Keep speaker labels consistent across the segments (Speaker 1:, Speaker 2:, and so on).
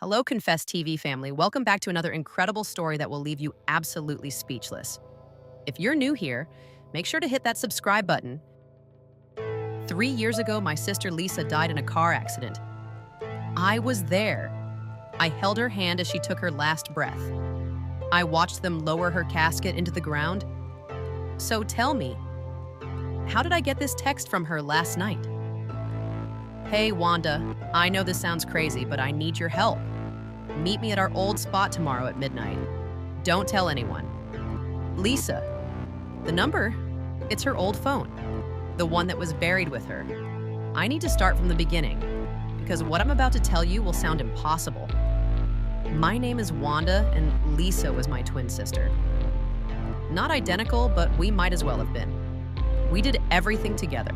Speaker 1: Hello, Confess TV family. Welcome back to another incredible story that will leave you absolutely speechless. If you're new here, make sure to hit that subscribe button. 3 years ago, my sister Lisa died in a car accident. I was there. I held her hand as she took her last breath. I watched them lower her casket into the ground. So tell me, how did I get this text from her last night? Hey, Wanda, I know this sounds crazy, but I need your help. Meet me at our old spot tomorrow at midnight. Don't tell anyone. Lisa. The number? It's her old phone. The one that was buried with her. I need to start from the beginning, because what I'm about to tell you will sound impossible. My name is Wanda, and Lisa was my twin sister. Not identical, but we might as well have been. We did everything together.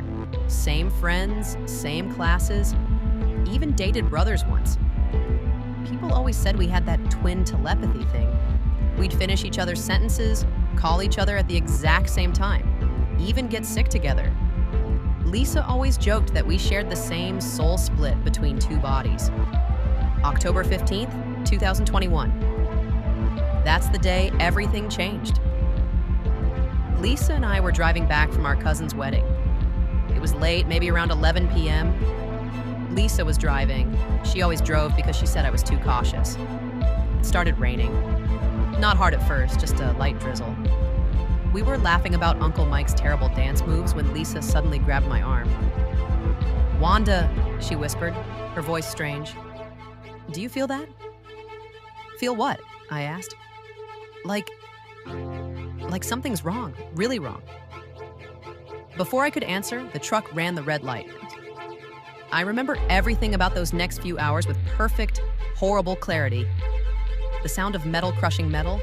Speaker 1: Same friends, same classes, even dated brothers once. People always said we had that twin telepathy thing. We'd finish each other's sentences, call each other at the exact same time, even get sick together. Lisa always joked that we shared the same soul split between two bodies. October 15th, 2021. That's the day everything changed. Lisa and I were driving back from our cousin's wedding. It was late, maybe around 11 p.m. Lisa was driving. She always drove because she said I was too cautious. It started raining. Not hard at first, just a light drizzle. We were laughing about Uncle Mike's terrible dance moves when Lisa suddenly grabbed my arm. Wanda, she whispered, her voice strange. Do you feel that? Feel what? I asked. Like something's wrong, really wrong. Before I could answer, the truck ran the red light. I remember everything about those next few hours with perfect, horrible clarity. The sound of metal crushing metal,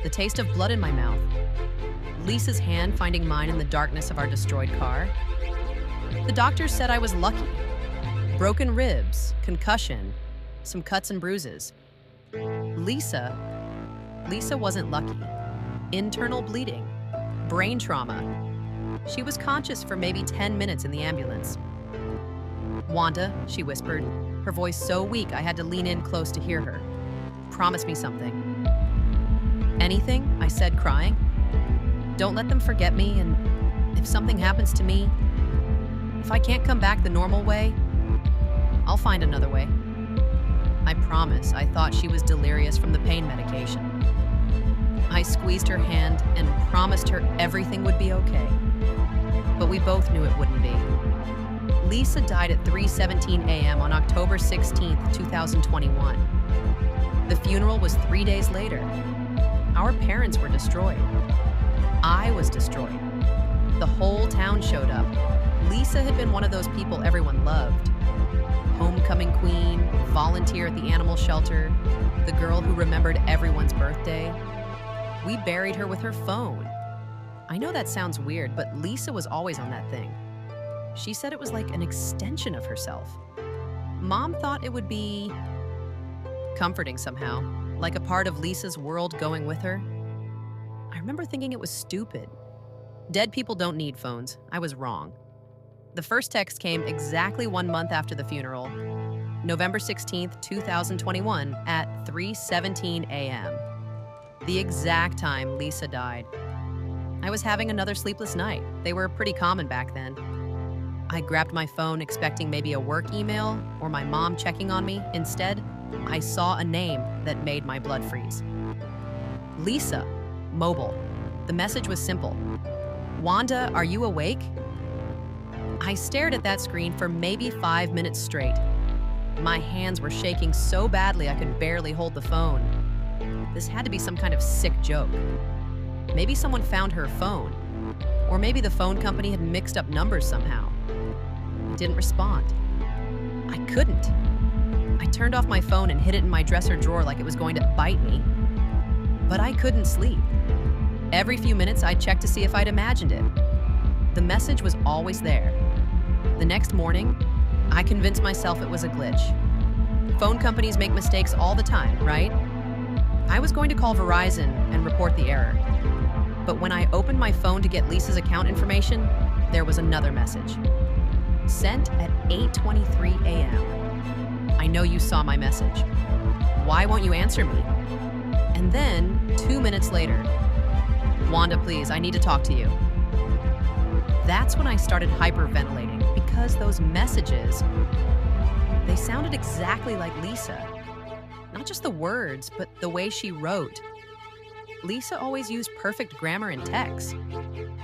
Speaker 1: the taste of blood in my mouth, Lisa's hand finding mine in the darkness of our destroyed car. The doctors said I was lucky. Broken ribs, concussion, some cuts and bruises. Lisa wasn't lucky. Internal bleeding, brain trauma. She was conscious for maybe 10 minutes in the ambulance. Wanda, she whispered, her voice so weak I had to lean in close to hear her. Promise me something. Anything? I said, crying. Don't let them forget me, and if something happens to me, if I can't come back the normal way, I'll find another way. I promise. I thought she was delirious from the pain medication. I squeezed her hand and promised her everything would be okay. But we both knew it wouldn't be. Lisa died at 3:17 a.m. on October 16th, 2021. The funeral was 3 days later. Our parents were destroyed. I was destroyed. The whole town showed up. Lisa had been one of those people everyone loved. Homecoming queen, volunteer at the animal shelter, the girl who remembered everyone's birthday. We buried her with her phone. I know that sounds weird, but Lisa was always on that thing. She said it was like an extension of herself. Mom thought it would be comforting somehow, like a part of Lisa's world going with her. I remember thinking it was stupid. Dead people don't need phones. I was wrong. The first text came exactly 1 month after the funeral, November 16th, 2021 at 3:17 a.m. The exact time Lisa died. I was having another sleepless night. They were pretty common back then. I grabbed my phone expecting maybe a work email or my mom checking on me. Instead, I saw a name that made my blood freeze. Lisa, mobile. The message was simple. Wanda, are you awake? I stared at that screen for maybe 5 minutes straight. My hands were shaking so badly I could barely hold the phone. This had to be some kind of sick joke. Maybe someone found her phone, or maybe the phone company had mixed up numbers somehow. I didn't respond. I couldn't. I turned off my phone and hid it in my dresser drawer like it was going to bite me. But I couldn't sleep. Every few minutes I'd check to see if I'd imagined it. The message was always there. The next morning, I convinced myself it was a glitch. Phone companies make mistakes all the time, right? I was going to call Verizon and report the error. But when I opened my phone to get Lisa's account information, there was another message. Sent at 8:23 a.m. I know you saw my message. Why won't you answer me? And then, 2 minutes later, Wanda, please, I need to talk to you. That's when I started hyperventilating because those messages, they sounded exactly like Lisa. Not just the words, but the way she wrote. Lisa always used perfect grammar in text.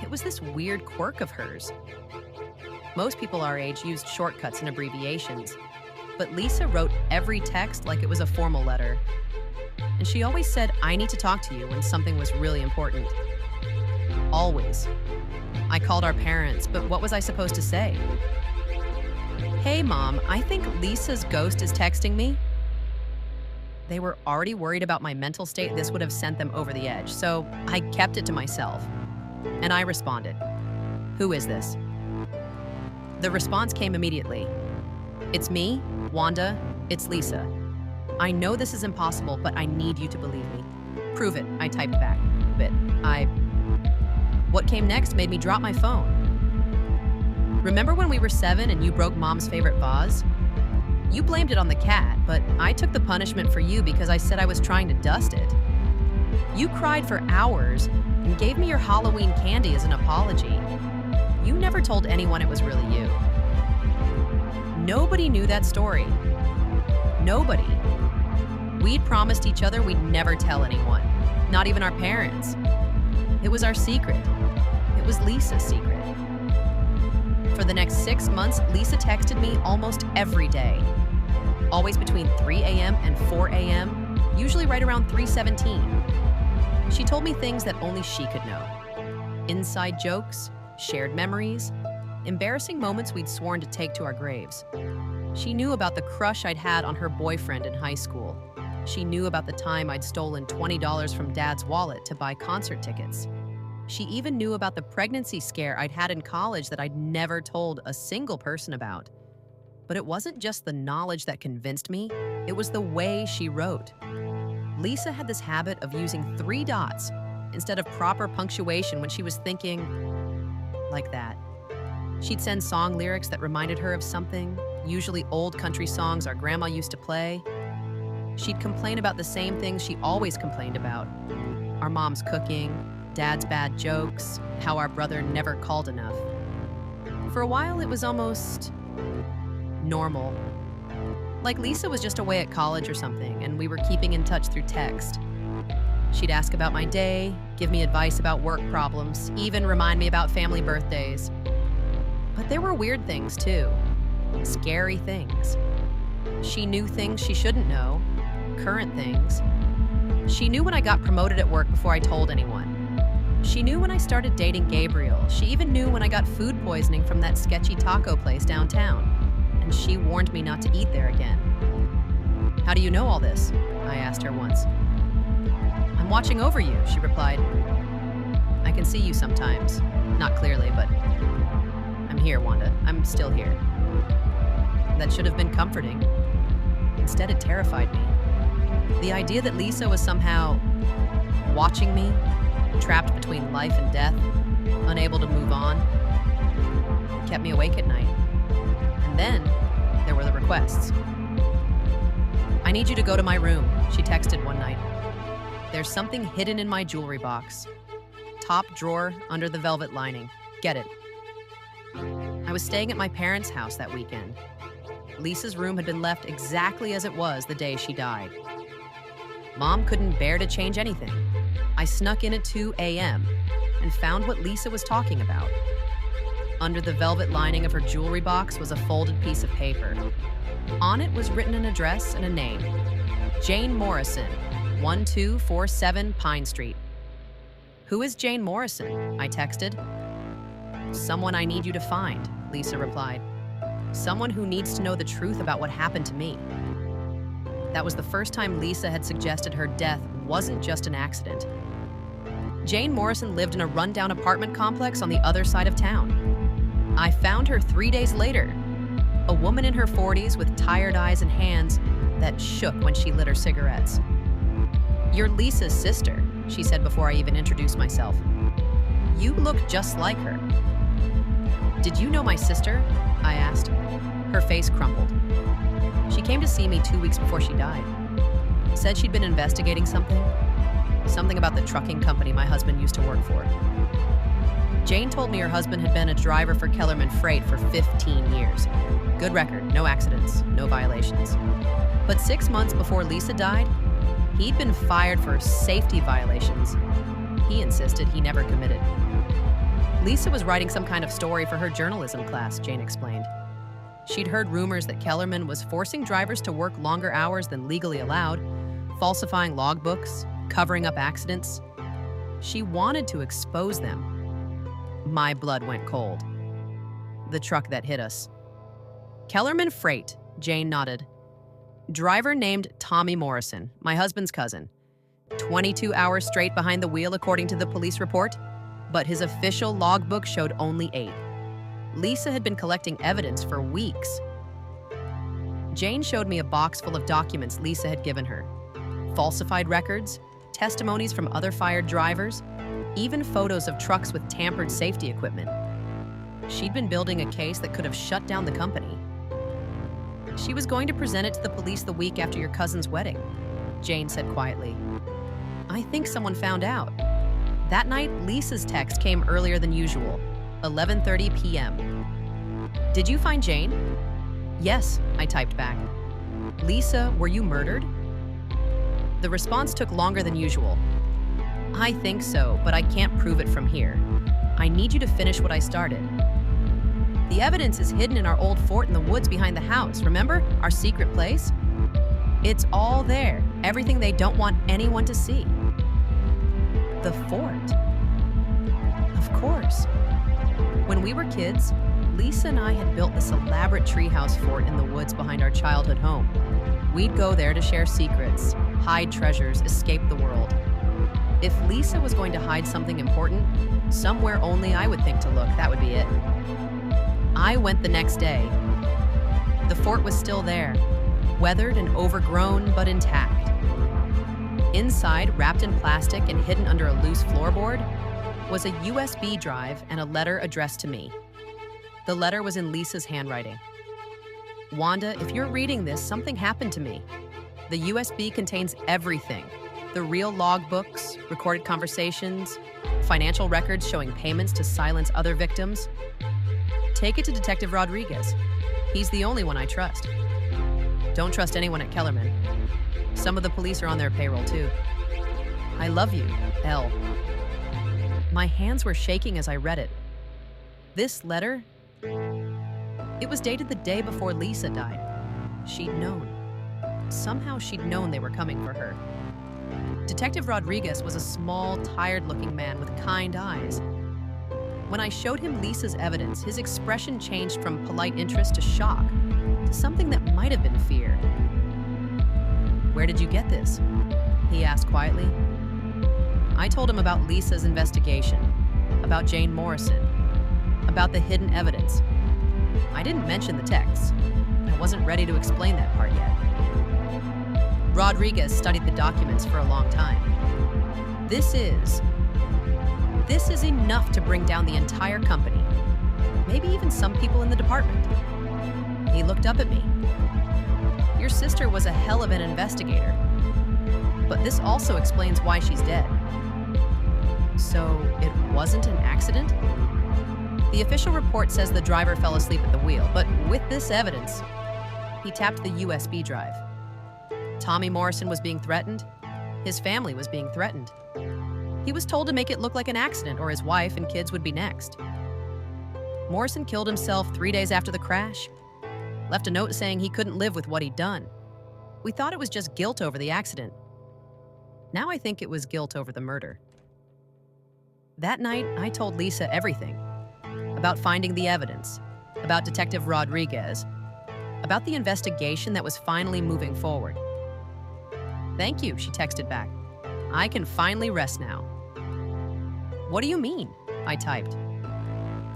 Speaker 1: It was this weird quirk of hers. Most people our age used shortcuts and abbreviations, but Lisa wrote every text like it was a formal letter. And she always said, I need to talk to you when something was really important. Always. I called our parents, but what was I supposed to say? Hey, Mom, I think Lisa's ghost is texting me. They were already worried about my mental state. This would have sent them over the edge, so I kept it to myself. And I responded, who is this? The response came immediately. It's me, Wanda, it's Lisa. I know this is impossible, but I need you to believe me. Prove it, I typed back. What came next made me drop my phone. Remember when we were 7 and you broke Mom's favorite vase? You blamed it on the cat, but I took the punishment for you because I said I was trying to dust it. You cried for hours and gave me your Halloween candy as an apology. You never told anyone it was really you. Nobody knew that story. Nobody. We'd promised each other we'd never tell anyone, not even our parents. It was our secret. It was Lisa's secret. For the next 6 months, Lisa texted me almost every day. Always between 3 a.m. and 4 a.m., usually right around 3:17. She told me things that only she could know. Inside jokes, shared memories, embarrassing moments we'd sworn to take to our graves. She knew about the crush I'd had on her boyfriend in high school. She knew about the time I'd stolen $20 from Dad's wallet to buy concert tickets. She even knew about the pregnancy scare I'd had in college that I'd never told a single person about. But it wasn't just the knowledge that convinced me, it was the way she wrote. Lisa had this habit of using 3 dots instead of proper punctuation when she was thinking like that. She'd send song lyrics that reminded her of something, usually old country songs our grandma used to play. She'd complain about the same things she always complained about. Our mom's cooking, Dad's bad jokes, how our brother never called enough. For a while, it was almost normal. Like Lisa was just away at college or something, and we were keeping in touch through text. She'd ask about my day, give me advice about work problems, even remind me about family birthdays. But there were weird things too, scary things. She knew things she shouldn't know, current things. She knew when I got promoted at work before I told anyone. She knew when I started dating Gabriel. She even knew when I got food poisoning from that sketchy taco place downtown. And she warned me not to eat there again. How do you know all this? I asked her once. I'm watching over you, she replied. I can see you sometimes. Not clearly, but I'm here, Wanda. I'm still here. That should have been comforting. Instead, it terrified me. The idea that Lisa was somehow watching me, trapped between life and death, unable to move on, it kept me awake at night. And then there were the requests. I need you to go to my room, she texted one night. There's something hidden in my jewelry box. Top drawer under the velvet lining. Get it. I was staying at my parents' house that weekend. Lisa's room had been left exactly as it was the day she died. Mom couldn't bear to change anything. I snuck in at 2 a.m. and found what Lisa was talking about. Under the velvet lining of her jewelry box was a folded piece of paper. On it was written an address and a name. Jane Morrison, 1247 Pine Street. Who is Jane Morrison? I texted. Someone I need you to find, Lisa replied. Someone who needs to know the truth about what happened to me. That was the first time Lisa had suggested her death wasn't just an accident. Jane Morrison lived in a rundown apartment complex on the other side of town. I found her 3 days later, a woman in her 40s with tired eyes and hands that shook when she lit her cigarettes. You're Lisa's sister, she said before I even introduced myself. You look just like her. Did you know my sister? I asked. Her face crumpled. She came to see me 2 weeks before she died. Said she'd been investigating something. Something about the trucking company my husband used to work for. Jane told me her husband had been a driver for Kellerman Freight for 15 years. Good record, no accidents, no violations. But 6 months before Lisa died, he'd been fired for safety violations. He insisted he never committed. Lisa was writing some kind of story for her journalism class, Jane explained. She'd heard rumors that Kellerman was forcing drivers to work longer hours than legally allowed, falsifying logbooks, covering up accidents. She wanted to expose them. My blood went cold. The truck that hit us. Kellerman Freight, Jane nodded. Driver named Tommy Morrison, my husband's cousin. 22 hours straight behind the wheel according to the police report, but his official logbook showed only 8. Lisa had been collecting evidence for weeks. Jane showed me a box full of documents Lisa had given her. Falsified records, testimonies from other fired drivers, even photos of trucks with tampered safety equipment. She'd been building a case that could have shut down the company. She was going to present it to the police the week after your cousin's wedding, Jane said quietly. I think someone found out. That night, Lisa's text came earlier than usual, 11:30 p.m. Did you find Jane? Yes, I typed back. Lisa, were you murdered? The response took longer than usual. I think so, but I can't prove it from here. I need you to finish what I started. The evidence is hidden in our old fort in the woods behind the house. Remember? Our secret place? It's all there. Everything they don't want anyone to see. The fort. Of course. When we were kids, Lisa and I had built this elaborate treehouse fort in the woods behind our childhood home. We'd go there to share secrets, hide treasures, escape the world. If Lisa was going to hide something important, somewhere only I would think to look, that would be it. I went the next day. The fort was still there, weathered and overgrown, but intact. Inside, wrapped in plastic and hidden under a loose floorboard, was a USB drive and a letter addressed to me. The letter was in Lisa's handwriting. Wanda, if you're reading this, something happened to me. The USB contains everything. The real logbooks, recorded conversations, financial records showing payments to silence other victims. Take it to Detective Rodriguez. He's the only one I trust. Don't trust anyone at Kellerman. Some of the police are on their payroll too. I love you, L. My hands were shaking as I read it. This letter, it was dated the day before Lisa died. She'd known. Somehow she'd known they were coming for her. Detective Rodriguez was a small, tired-looking man with kind eyes. When I showed him Lisa's evidence, his expression changed from polite interest to shock, to something that might have been fear. Where did you get this? He asked quietly. I told him about Lisa's investigation, about Jane Morrison, about the hidden evidence. I didn't mention the texts. I wasn't ready to explain that part yet. Rodriguez studied the documents for a long time. This is enough to bring down the entire company, maybe even some people in the department. He looked up at me. Your sister was a hell of an investigator, but this also explains why she's dead. So it wasn't an accident? The official report says the driver fell asleep at the wheel, but with this evidence, he tapped the USB drive. Tommy Morrison was being threatened. His family was being threatened. He was told to make it look like an accident or his wife and kids would be next. Morrison killed himself 3 days after the crash. Left a note saying he couldn't live with what he'd done. We thought it was just guilt over the accident. Now I think it was guilt over the murder. That night, I told Lisa everything. About finding the evidence, about Detective Rodriguez, about the investigation that was finally moving forward. Thank you, she texted back. I can finally rest now. What do you mean? I typed.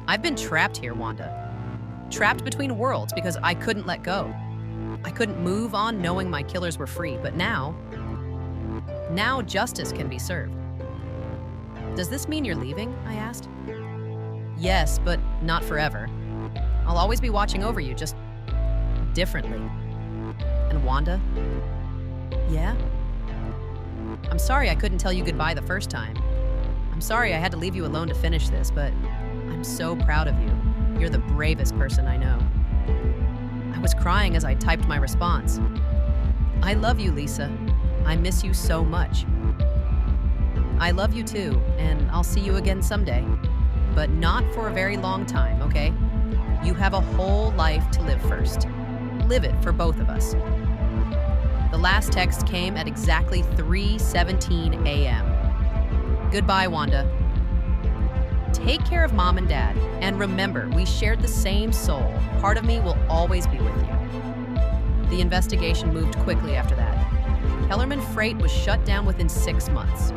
Speaker 1: I've been trapped here, Wanda. Trapped between worlds because I couldn't let go. I couldn't move on knowing my killers were free, but now justice can be served. Does this mean you're leaving? I asked. Yes, but not forever. I'll always be watching over you, just differently. And Wanda? Yeah? I'm sorry I couldn't tell you goodbye the first time. I'm sorry I had to leave you alone to finish this, but I'm so proud of you. You're the bravest person I know. I was crying as I typed my response. I love you, Lisa. I miss you so much. I love you too, and I'll see you again someday. But not for a very long time, okay? You have a whole life to live first. Live it for both of us. The last text came at exactly 3:17 a.m. Goodbye, Wanda. Take care of Mom and Dad, and remember, we shared the same soul. Part of me will always be with you. The investigation moved quickly after that. Kellerman Freight was shut down within 6 months.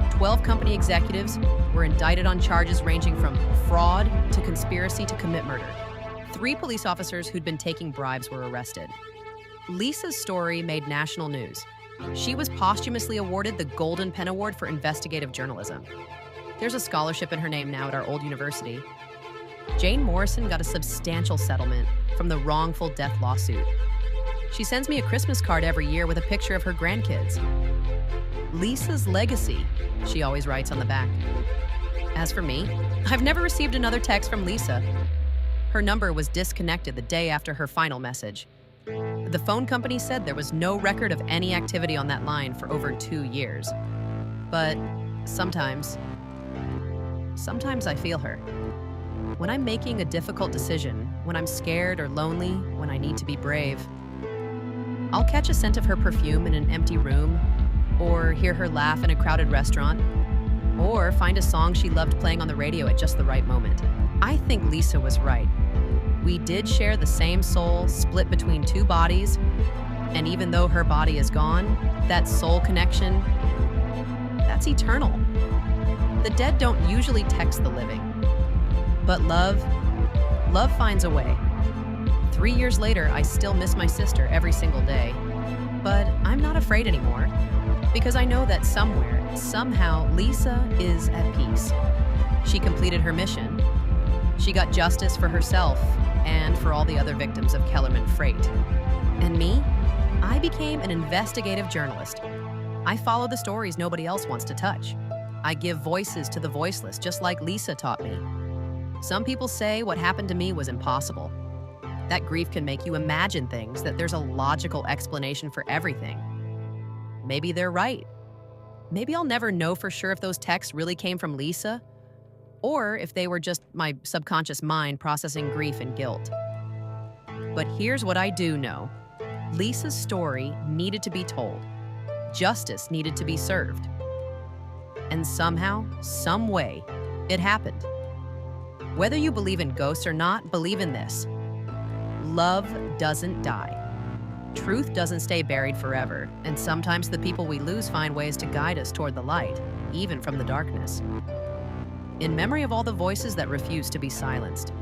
Speaker 1: 12 company executives were indicted on charges ranging from fraud to conspiracy to commit murder. 3 police officers who'd been taking bribes were arrested. Lisa's story made national news. She was posthumously awarded the Golden Pen Award for investigative journalism. There's a scholarship in her name now at our old university. Jane Morrison got a substantial settlement from the wrongful death lawsuit. She sends me a Christmas card every year with a picture of her grandkids. Lisa's legacy, she always writes on the back. As for me, I've never received another text from Lisa. Her number was disconnected the day after her final message. The phone company said there was no record of any activity on that line for over 2 years. But sometimes I feel her. When I'm making a difficult decision, when I'm scared or lonely, when I need to be brave, I'll catch a scent of her perfume in an empty room, or hear her laugh in a crowded restaurant, or find a song she loved playing on the radio at just the right moment. I think Lisa was right. We did share the same soul, split between 2 bodies, and even though her body is gone, that soul connection, that's eternal. The dead don't usually text the living. But love finds a way. 3 years later, I still miss my sister every single day. But I'm not afraid anymore, because I know that somewhere, somehow, Lisa is at peace. She completed her mission. She got justice for herself and for all the other victims of Kellerman Freight. And me? I became an investigative journalist. I follow the stories nobody else wants to touch. I give voices to the voiceless, just like Lisa taught me. Some people say what happened to me was impossible. That grief can make you imagine things, that there's a logical explanation for everything. Maybe they're right. Maybe I'll never know for sure if those texts really came from Lisa, or if they were just my subconscious mind processing grief and guilt. But here's what I do know. Lisa's story needed to be told. Justice needed to be served. And somehow, some way, it happened. Whether you believe in ghosts or not, believe in this. Love doesn't die. Truth doesn't stay buried forever, and sometimes the people we lose find ways to guide us toward the light, even from the darkness. In memory of all the voices that refuse to be silenced,